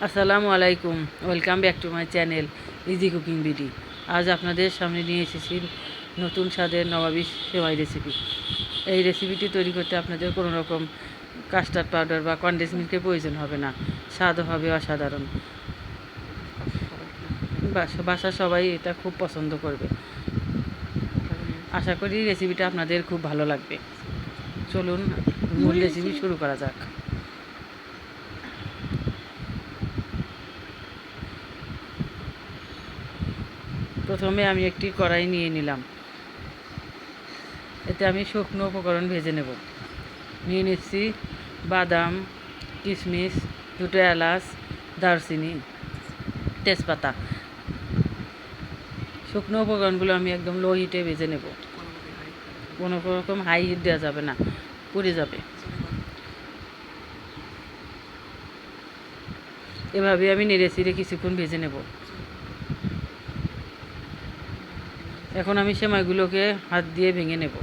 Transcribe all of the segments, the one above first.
আসসালামু আলাইকুম, welcome back to my channel easy cooking BD. আজ আপনাদের সামনে নিয়ে এসেছি নতুন স্বাদের নবাবী সেমাই রেসিপি। এই রেসিপিটি তৈরি করতে আপনাদের কোনো রকম কাস্টার্ড পাউডার বা কনডেন্স মিল্কের প্রয়োজন হবে না। স্বাদও হবে অসাধারণ। বাসার সবাই এটা খুব পছন্দ করবে। আশা করি রেসিপিটা আপনাদের খুব ভালো লাগবে। চলুন মূল রেসিপি শুরু করা যাক। প্রথমে আমি একটি কড়াই নিয়ে নিলাম। এতে আমি শুকনো উপকরণ ভেজে নেব। নিয়ে নিচ্ছি বাদাম, কিশমিশ, দুটো এলাচ, দারচিনি, তেজপাতা। শুকনো উপকরণগুলো আমি একদম লো হিটে ভেজে নেব। কোনো রকম হাই হিট দেওয়া যাবে না, পুড়ে যাবে। এভাবে আমি নেড়ে চেড়ে কিছুক্ষণ ভেজে নেব। এখন আমি সেমাইগুলোকে হাত দিয়ে ভেঙে নেব।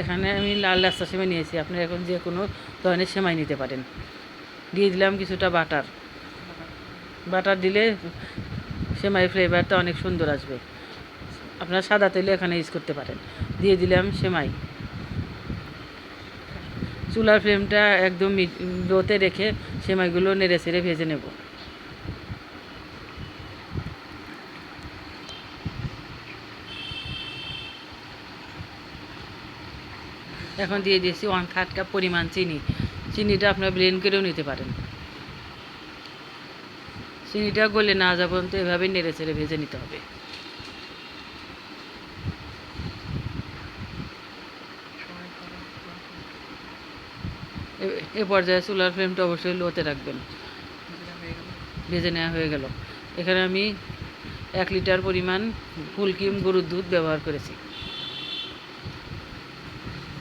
এখানে আমি লাল রাস্তা সেমাই নিয়েছি, আপনি এখন যে কোনো ধরনের সেমাই নিতে পারেন। দিয়ে দিলাম কিছুটা বাটার দিলে সেমাই ফ্লেভারটা অনেক সুন্দর আসবে। আপনারা সাদা তেলে এখানে ইউজ করতে পারেন। দিয়ে দিলাম সেমাই। চুলার ফ্লেমটা একদম লোতে রেখে সেমাইগুলো নেড়ে চেড়ে ভেজে নেব। এখন দিয়ে দিয়েছি 1/3 কাপ পরিমাণ চিনি। চিনিটা আপনারা ব্লেন্ড করেও নিতে পারেন। চিনিটা গলে না যাওয়া পর্যন্ত এভাবে নেড়ে চেড়ে ভেজে নিতে হবে। এ পর্যায়ে চুলার ফ্লেমটা অবশ্যই লোতে রাখবেন। ভেজে নেওয়া হয়ে গেল। এখানে আমি 1 লিটার পরিমাণ ফুল ক্রিম গরুর দুধ ব্যবহার করেছি।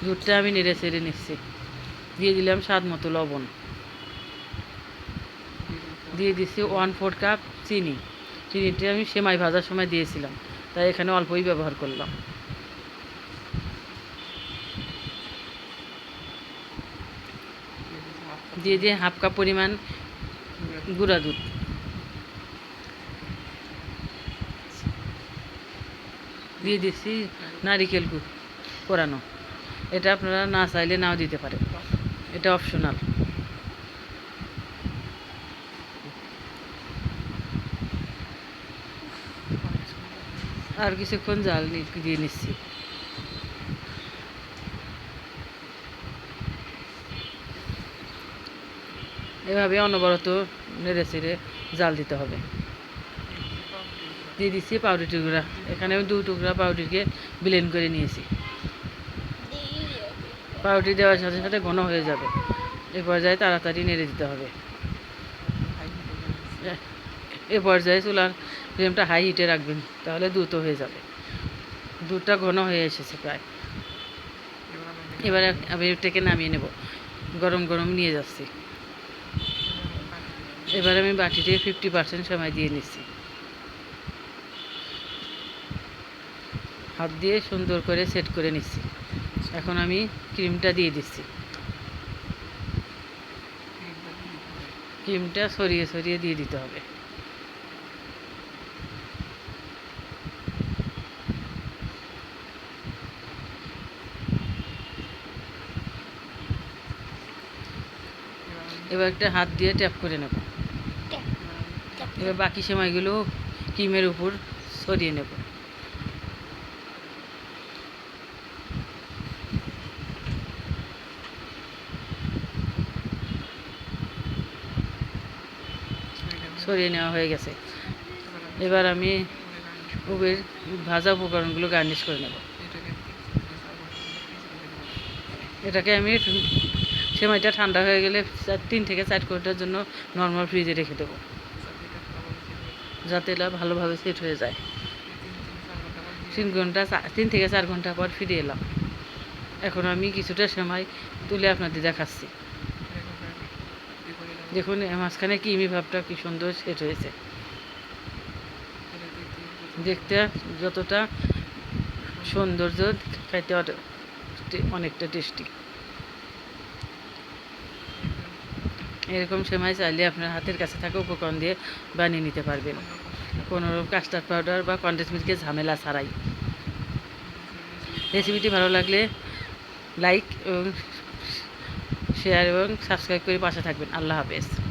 দুধটা আমি নেড়ে চেড়ে নিচ্ছি। দিয়ে দিলাম স্বাদ মতো লবণ। দিয়ে দিচ্ছি 1/4 কাপ চিনি। চিনিটা আমি সেমাই ভাজার সময় দিয়েছিলাম, তাই এখানে অল্পই ব্যবহার করলাম। দিয়ে 1/2 কাপ পরিমাণ গুঁড়া দুধ। দিয়ে দিচ্ছি নারিকেল কোরানো। এটা আপনারা না চাইলে নাও দিতে পারেন, এটা অপশনাল। আর কিছুক্ষণ জাল দিয়ে নিচ্ছি। এভাবে অনবরত নেড়ে চেড়ে জাল দিতে হবে। দিয়ে দিচ্ছি পাউরুটি গুঁড়া। এখানে আমি 2 টুকরা পাউরুটিকে ব্লেন্ড করে নিয়েছি। পাউরুটি দেওয়ার সাথে সাথে ঘন হয়ে যাবে। এ পর্যায়ে তাড়াতাড়ি নেড়ে দিতে হবে। এ পর্যায়ে চুলার ফ্লেমটা হাই হিটে রাখবেন, তাহলে দ্রুত হয়ে যাবে। দুধটা ঘন হয়ে এসেছে প্রায়। এবারে আমি এটাকে নামিয়ে নেব। গরম গরম নিয়ে যাচ্ছি। এবার আমি বাটিতে 50% সময় দিয়ে নিচ্ছি। হাত দিয়ে সুন্দর করে সেট করে নিচ্ছি। এখন আমি ক্রিমটা দিয়ে দিচ্ছি। ক্রিমটা ছড়িয়ে ছড়িয়ে দিয়ে দিতে হবে। এবার একটা হাত দিয়ে ট্যাপ করে নেব। এবার বাকি সেমাইগুলো ক্রিমের উপর ছড়িয়ে নেব। ছড়িয়ে নেওয়া হয়ে গেছে। এবার আমি ভাজা উপকরণগুলো গার্নিশ করে নেব। এটাকে আমি সেমাইটা ঠান্ডা হয়ে গেলে 3 থেকে 4 ঘন্টার জন্য নর্মাল ফ্রিজে রেখে দেবো, যাতে এটা ভালোভাবে সেট হয়ে যায়। 3 থেকে 4 ঘন্টা পর ফিরে এলাম। এখন আমি কিছুটা সেমাই তুলে আপনাদের দেখাচ্ছি। দেখুন মাঝখানে ক্রিমি ভাবটা কি সুন্দর সেট হয়েছে। দেখতে যতটা সৌন্দর্য, খাইতে অনেকটা টেস্টি। এরকম সেমাই চাইলে আপনার হাতের কাছে থাকা উপকরণ দিয়ে বানিয়ে নিতে পারবেন, কোনো কাস্টার্ড পাউডার বা কনডেন্স মিল্কের ঝামেলা ছাড়াই। রেসিপিটি ভালো লাগলে লাইক এবং শেয়ার এবং সাবস্ক্রাইব করে পাশে থাকবেন। আল্লাহ হাফেজ।